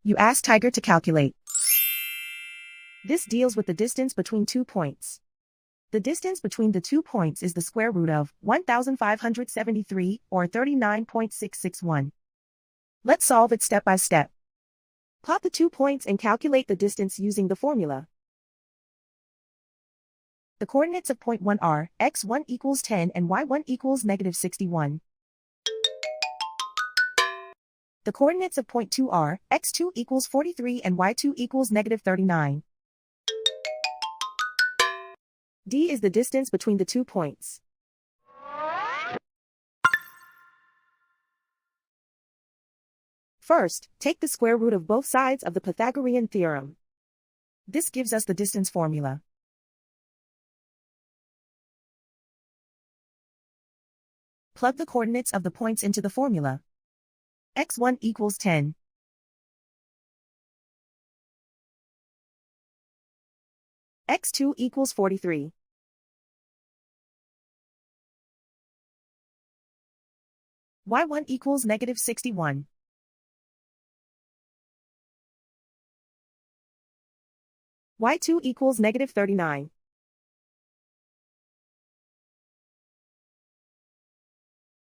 You ask Tiger to calculate. This deals with the distance between 2 points. The distance between the 2 points is the square root of 1,573, or 39.661. Let's solve it step by step. Plot the 2 points and calculate the distance using the formula. The coordinates of point 1 are x1 equals 10 and y1 equals negative 61. The coordinates of point 2 are x2 equals 43 and y2 equals negative 39. D is the distance between the 2 points. First, take the square root of both sides of the Pythagorean theorem. This gives us the distance formula. Plug the coordinates of the points into the formula. x1 equals 10. x2 equals 43. y1 equals negative 61. y2 equals negative 39.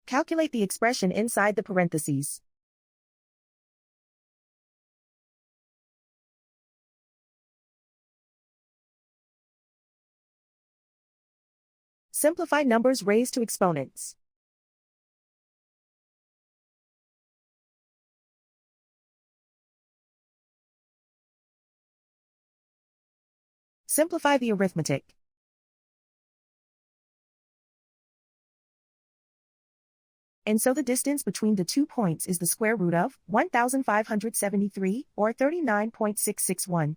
Calculate the expression inside the parentheses. Simplify numbers raised to exponents. Simplify the arithmetic. And so the distance between the 2 points is the square root of 1,573, or 39.661.